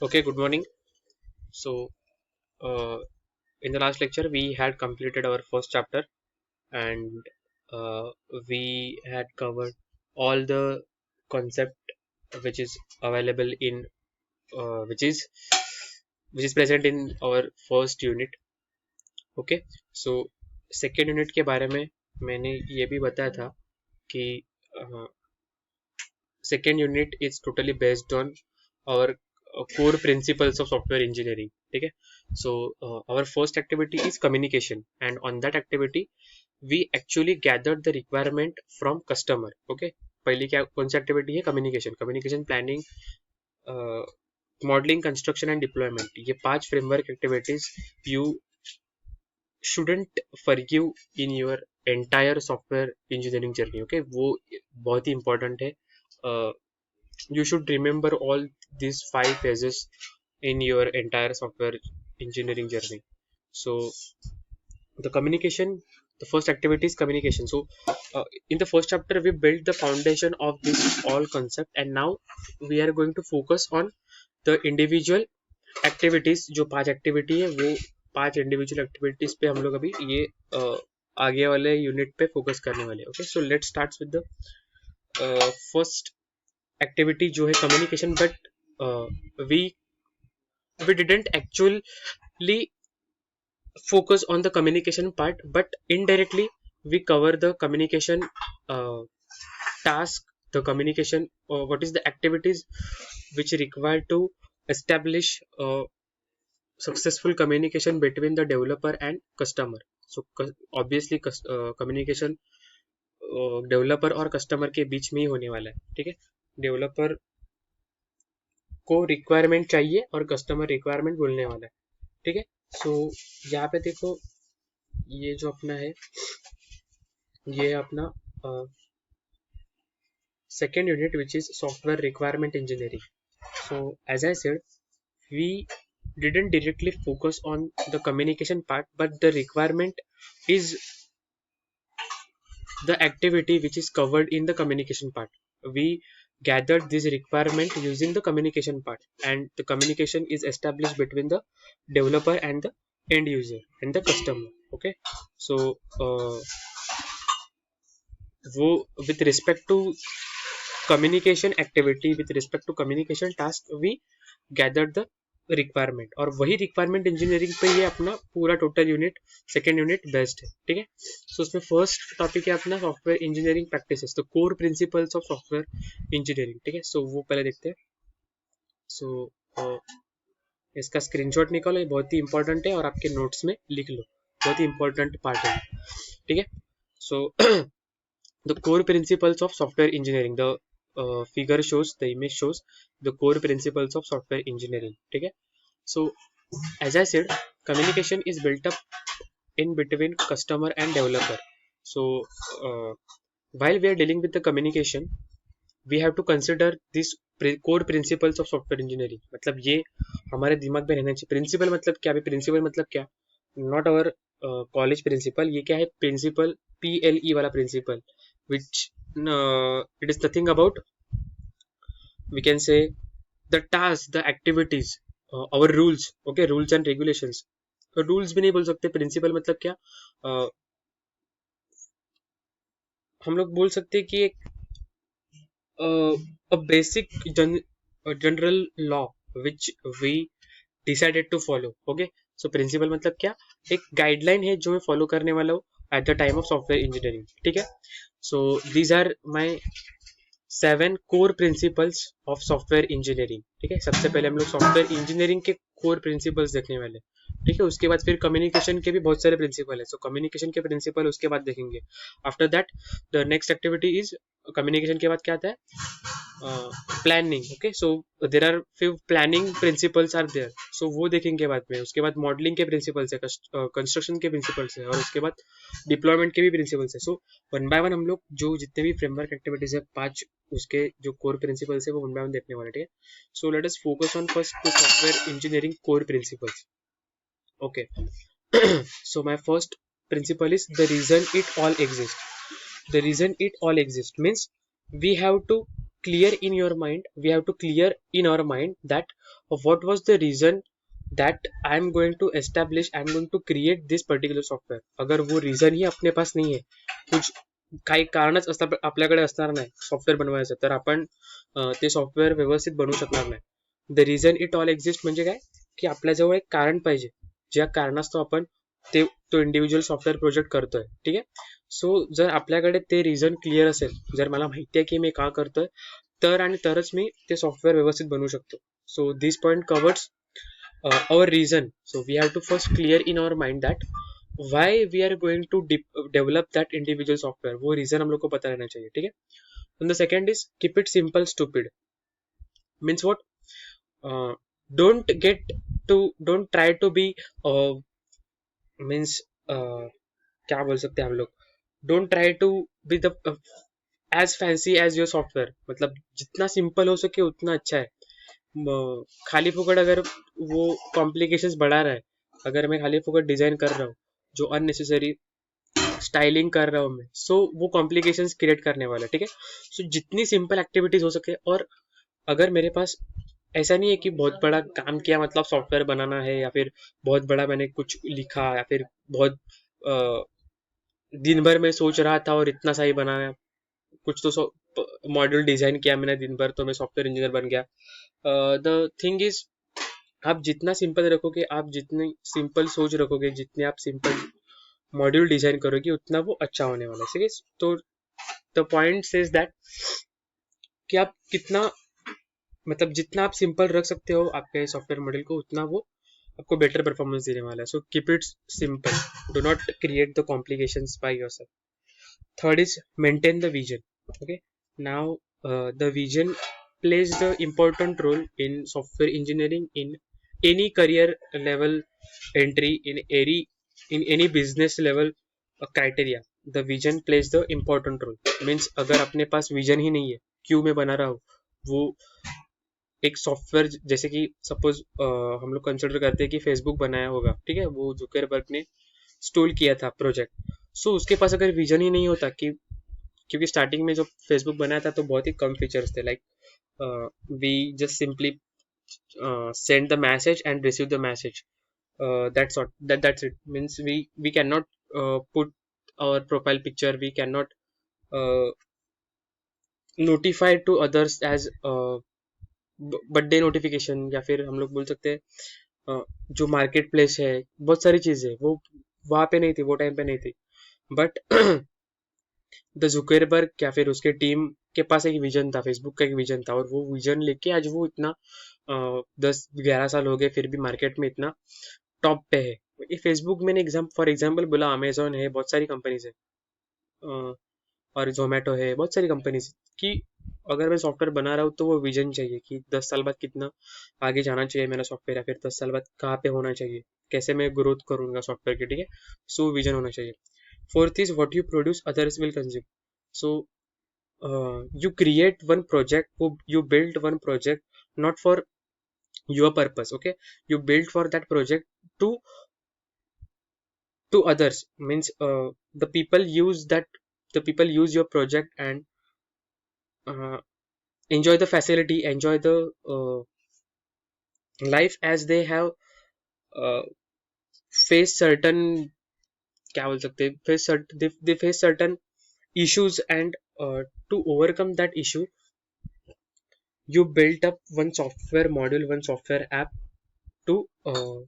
Okay, good morning. So, uh, in the last lecture, we had completed our first chapter and uh, we had covered all the concept which is available in which is present in our first unit. Okay, so second unit के बारे में मैंने ये भी बताया था कि second unit is totally based on our core principles of software engineering. Okay, so our first activity is communication, and on that activity we actually gathered the requirement from customer. Okay, पहली क्या कौन सी activity है? Communication planning, modelling, construction and deployment. ये पांच framework activities you shouldn't forgive in your entire software engineering journey. Okay, वो बहुत ही important है. You should remember all these five phases in your entire software engineering journey. So the communication, the first activity is communication. So in the first chapter we built the foundation of this all concept, and now we are going to focus on the individual activities. जो पांच activity है वो पांच individual activities पे हम लोग अभी ये आगे वाले यूनिट पे फोकस करने वाले. Okay, so let's start with the first activity जो है communication. But we didn't actually focus on the communication part, but indirectly we cover the communication task, the communication, what is the activities which require to establish successful communication between the developer and customer. So obviously communication developer और customer के बीच में ही होने वाला है. ठीक है, developer को requirement चाहिए और कस्टमर रिक्वायरमेंट बोलने वाला है. ठीक है, सो यहाँ पे देखो, ये जो अपना है ये है अपना second unit, which is software requirement engineering. So as I said, we didn't directly focus on the communication part, but the requirement is the activity which is covered in the communication part. We gathered this requirement using the communication part, and the communication is established between the developer and the end user and the customer. Okay, so with respect to communication activity, with respect to communication task, we gathered the requirement, और वही requirement engineering पे ये अपना पूरा total unit second unit based है. ठीक है, सो उसमें फर्स्ट टॉपिक है अपना software engineering practices, the core principles of software engineering. ठीक है, सो वो पहले देखते हैं. सो इसका स्क्रीनशॉट निकालो, ये बहुत ही इंपॉर्टेंट है और आपके नोट्स में लिख लो, बहुत ही इंपॉर्टेंट पार्ट है. ठीक है, सो the core principles of software engineering, the figure shows, the image shows the core principles of software engineering. ठीक है, so as I said, communication is built up in between customer and developer. So while we are dealing with the communication, we have to consider this core principles of software engineering. मतलब ये हमारे दिमाग में रहना चाहिए. Principal मतलब क्या? Principal मतलब क्या? Not our college principal. ये क्या है? प्रिंसिपल, PLE वाला principle, which it is nothing about, we can say, the tasks, the activities, our rules. Okay, rules and regulations. तो रूल्स भी नहीं बोल सकते. प्रिंसिपल मतलब क्या? हम लोग बोल सकते हैं कि एक basic general law which we decided to follow. Okay, so principle मतलब क्या? एक गाइडलाइन है जो मैं फॉलो करने वाला हूँ at the time of software engineering. ठीक है, so these are my 7 core principles of software engineering. ठीक है, सबसे पहले हम लोग सॉफ्टवेयर इंजीनियरिंग के कोर प्रिंसिपल्स देखने वाले. ठीक है, उसके बाद फिर कम्युनिकेशन के भी बहुत सारे प्रिंसिपल है. सो कम्युनिकेशन के प्रिंसिपल उसके बाद देखेंगे. After that the next activity is, communication के बाद क्या आता है? Planning. Okay, so there are few planning principles are there, so वो देखेंगे बाद में. उसके बाद मॉडलिंग के प्रिंसिपल्स है, कंस्ट्रक्शन के प्रिंसिपल्स है, और उसके बाद डिप्लॉयमेंट के भी प्रिंसिपल्स है. सो वन बाय वन हम लोग जो जितने भी फ्रेमवर्क एक्टिविटीज है, 5 उसके जो कोर प्रिंसिपल्स है वो वन बाय वन देखने वाले. ठीक है, so let us focus on first the software engineering core principles. Okay, so my first principle is the reason it all exists. The reason it all exists means we have to clear in your mind, we have to clear in our mind that what was the reason that I'm going to establish, I'm going to create this particular software. अगर वो reason ही अपने पास नहीं है, कुछ काही कारणच आपल्याकडे असणार नाही सॉफ्टवेअर बनवायचं, तर आपण ते सॉफ्टवेअर व्यवस्थित बनवू शकणार नाही. The reason it all exist म्हणजे काय, की आपल्याजवळ एक कारण पाहिजे, ज्या कारणास्तव आपण तो इंडिव्हिज्युअल सॉफ्टवेअर प्रोजेक्ट करतोय. ठीक आहे. सो जर आपल्याकडे ते रिझन क्लिअर असेल, जर मला माहिती आहे की मी का करतोय, तर आणि तरच मी ते सॉफ्टवेअर व्यवस्थित बनवू शकतो. So this point covers our reason. So we have to first clear in our mind that why we are going to develop that individual software. वो reason हम लोग को पता रहना चाहिए. ठीक है. And the second is keep it simple stupid. Means what? uh, don't try to be means क्या बोल सकते हैं हम लोग, don't try to be the as fancy as your software. मतलब जितना सिंपल हो सके उतना अच्छा है. खाली फुकट अगर वो कॉम्प्लिकेशंस बढ़ा रहा है, अगर मैं खाली फुकट डिजाइन कर रहा हूँ, जो अननेसेसरी स्टाइलिंग कर रहा हूँ मैं, सो वो कॉम्प्लिकेशंस क्रिएट करने वाला है. ठीक है. सो जितनी सिंपल एक्टिविटीज हो सके, और अगर मेरे पास ऐसा नहीं है कि बहुत बड़ा काम किया मतलब सॉफ्टवेयर बनाना है, या फिर बहुत बड़ा मैंने कुछ लिखा, या फिर बहुत दिन भर में सोच रहा था और इतना सही बनाया, कुछ तो मॉड्यूल डिजाइन किया मैंने दिन भर, तो मैं सॉफ्टवेयर इंजीनियर बन गया. द थिंग इज, आप जितना सिंपल रखोगे, आप जितनी सिंपल सोच रखोगे, जितने आप सिंपल मॉड्यूल डिजाइन करोगे, उतना वो अच्छा होने वाला है. ठीक है. तो द पॉइंट सेज दैट कि आप कितना, मतलब जितना आप सिंपल रख सकते हो आपके सॉफ्टवेयर मॉड्यूल को, उतना वो आपको बेटर परफॉर्मेंस देने वाला है. So keep it simple, do not create the complications by yourself. Third is maintain the vision. Okay. Now the vision plays the important role in software engineering, in any career level entry, in any business level criteria. The vision plays the important role. Means अगर अपने पास vision ही नहीं है, क्यों मैं बना रहा हूँ, वो एक सॉफ्टवेयर, जैसे कि सपोज हम लोग कंसिडर करते हैं कि फेसबुक बनाया होगा. ठीक है. वो जुकरबर्ग ने स्टोल किया था प्रोजेक्ट. सो उसके पास अगर विजन ही नहीं होता, कि क्योंकि स्टार्टिंग में जो फेसबुक बनाया था तो बहुत ही कम फीचर्स थे, like we just simply send the message and receive the message, that's it. Means we cannot put our profile picture, we cannot notify to others as birthday notification, या फिर हम लोग बोल सकते हैं जो मार्केट प्लेस है, बहुत सारी चीजें वो वहां पे नहीं थी, वो टाइम पे नहीं थी. बट द जुकरबर्ग या फिर उसके टीम के पास एक विजन था, फेसबुक का एक विजन था, और वो विजन लेके आज वो इतना 10-11 साल हो गए, फिर भी मार्केट में इतना टॉप पे है. ये फेसबुक मैंने फॉर एग्जाम्पल बोला, अमेजोन है, बहुत सारी कंपनीज है, और जोमेटो है, बहुत सारी कंपनीज, कि अगर मैं सॉफ्टवेयर बना रहा हूँ तो वो विजन चाहिए कि 10 साल बाद कितना आगे जाना चाहिए मेरा सॉफ्टवेयर, या फिर 10 साल बाद कहाँ पे होना चाहिए, कैसे मैं ग्रोथ करूंगा सॉफ्टवेयर की. ठीक है. सो विजन होना चाहिए. Fourth is what you produce, others will consume. So you create one project, you build one project not for your purpose. Okay. You build for that project to others. Means the people use your project and uh, enjoy the facility, enjoy the life, as they have uh, faced certain, क्या बोल सकते हैं, they face certain issues, and to overcome that issue you built up one software module, one software app to uh,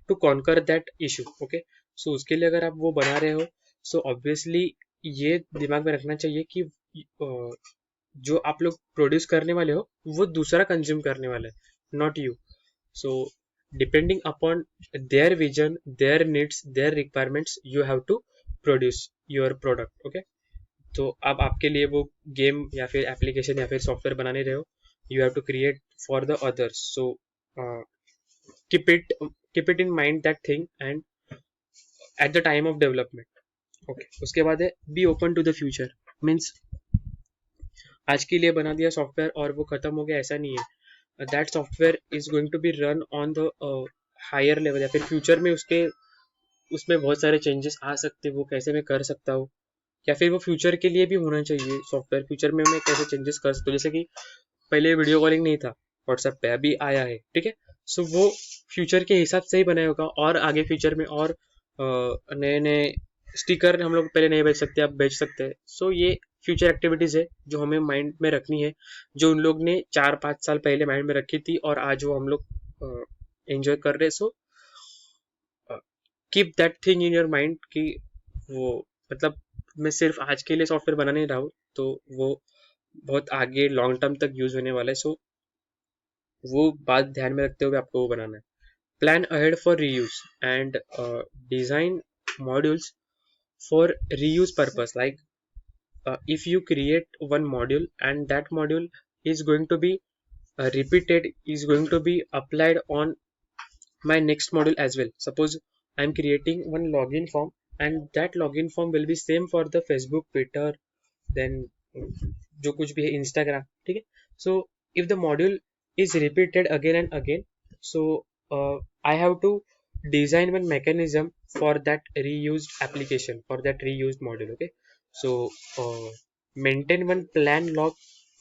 to conquer that issue. Okay. So उसके लिए अगर आप वो बना रहे हो, so obviously ये दिमाग में रखना चाहिए कि जो आप लोग प्रोड्यूस करने वाले हो वो दूसरा कंज्यूम करने वाला है, not you. So depending upon their vision, their needs, their requirements, you have to produce your product. Okay. तो अब आपके लिए वो गेम या फिर एप्लीकेशन या फिर सॉफ्टवेयर बनाने रहे हो, you have to create for the others. So keep it in mind that thing, and at the time of development. Okay. उसके बाद है be open to the future. Means आज के लिए बना दिया सॉफ्टवेयर और वो खत्म हो गया, ऐसा नहीं है. That software is going to be run on the higher level, या फिर फ्यूचर में उसमें बहुत सारे चेंजेस आ सकते हैं, वो कैसे मैं कर सकता हूँ. या फिर वो फ्यूचर के लिए भी होना चाहिए सॉफ्टवेयर, फ्यूचर में मैं कैसे चेंजेस कर सकता हूँ, जैसे कि पहले वीडियो कॉलिंग नहीं था व्हाट्सएप पे, अभी आया है, ठीक है। सो वो फ्यूचर के हिसाब से ही बनाया होगा, और आगे फ्यूचर में और नए नए स्टिकर हम लोग पहले नहीं बेच सकते, अब बेच सकते हैं। सो ये फ्यूचर एक्टिविटीज है जो हमें माइंड में रखनी है, जो उन लोग ने 4-5 साल पहले माइंड में रखी थी और आज वो हम लोग एंजॉय कर रहे। So keep that thing in your mind कि वो मतलब मैं सिर्फ आज के लिए सॉफ्टवेयर बना नहीं रहा हूँ, तो वो बहुत आगे लॉन्ग टर्म तक यूज होने वाला है। सो वो बात ध्यान में रखते हुए आपको वो बनाना है। Plan ahead for reuse and design modules for reuse purpose, like if you create one module and that module is going to be repeated, is going to be applied on my next module as well. Suppose I'm creating one login form and that login form will be same for the Facebook, Twitter, then जो कुछ भी है Instagram, ठीक है। So if the module is repeated again and again, so I have to design one mechanism for that reused application, for that reused module, okay। So maintain one plan log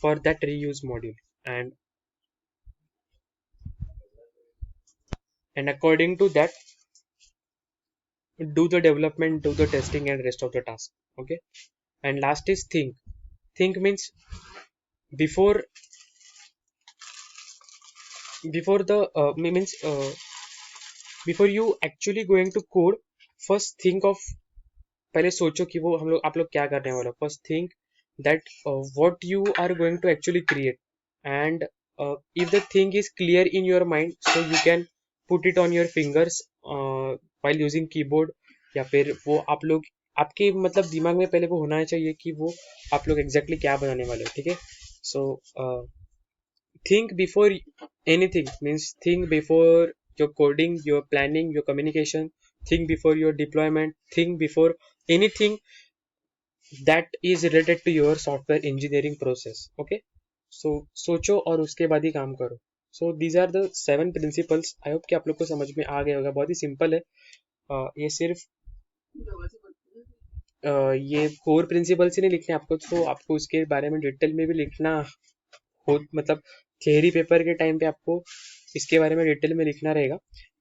for that reused module, and according to that do the development, do the testing and rest of the task, okay। And last is think means before before the means before you actually going to code, first think of, पहले सोचो कि वो हम लोग आप लोग क्या करने वाले हो। First think that what you are going to actually create, and if the thing is clear in your mind, so you can put it on your fingers while using keyboard, या फिर वो आप लोग आपके मतलब दिमाग में पहले वो होना चाहिए कि वो आप लोग एग्जैक्टली क्या बनाने वाले हो, ठीक है। सो think before anything, means think before your coding, your planning, your communication, think before your deployment, think before anything that is related to your software engineering process, okay। So सोचो और उसके बाद ही काम करो। So these are the 7 principles। I hope कि आप लोग को समझ में आ गया होगा, बहुत ही सिंपल है। ये सिर्फ ये कोर प्रिंसिपल्स ही नहीं लिखने आपको, तो आपको उसके बारे में डिटेल में भी लिखना हो, मतलब थियरी पेपर के टाइम पे आपको इसके बारे में डिटेल में लिखना रहेगा।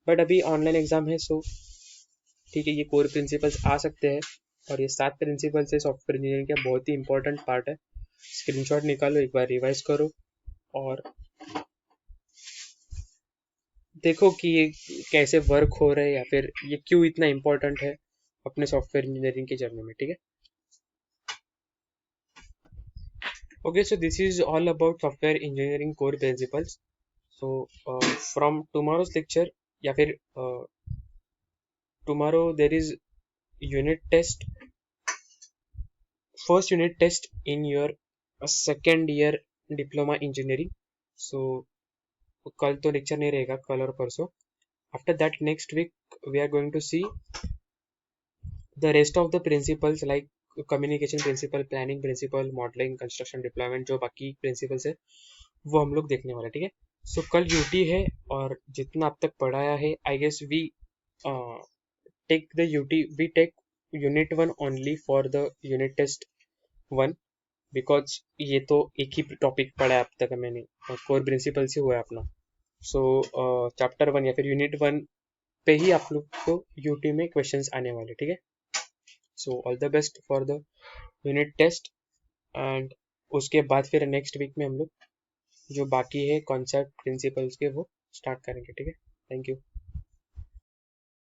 बट अभी ऑनलाइन एग्जाम है, सो ठीक है, ये कोर प्रिंसिपल्स आ सकते हैं, और ये 7 प्रिंसिपल्स है सॉफ्टवेयर इंजीनियरिंग का, बहुत ही इंपॉर्टेंट पार्ट है। स्क्रीनशॉट निकालो, एक बार रिवाइज करो और देखो कि ये कैसे वर्क हो रहा है, या फिर ये क्यों इतना इंपॉर्टेंट है अपने सॉफ्टवेयर इंजीनियरिंग के जर्नी में, ठीक है। Okay, so this is all about software engineering core principles. So from tomorrow's lecture, या फिर tomorrow there is unit test, first unit test in your second year diploma engineering। So कल तो lecture नहीं रहेगा, कल और परसों। After that next week we are going to see the rest of the principles, like communication principle, planning principle, modelling, construction, deployment, जो बाकी principles है वो हम लोग देखने वाले, ठीक है। सो कल यूटी है, और जितना अब तक पढ़ाया है I guess we take the UT, we take unit 1 only for the unit test 1, because ये तो एक ही टॉपिक पढ़ा है अब तक मैंने, कोर प्रिंसिपल से हुआ है अपना। सो चैप्टर 1 या फिर यूनिट 1 पे ही आप लोग को यूटी में क्वेश्चंस आने वाले, ठीक है। So all the best for the unit test, and उसके बाद फिर नेक्स्ट वीक में हम लोग जो बाकी है कॉन्सेप्ट प्रिंसिपल्स के वो स्टार्ट करेंगे, ठीक है। Thank you.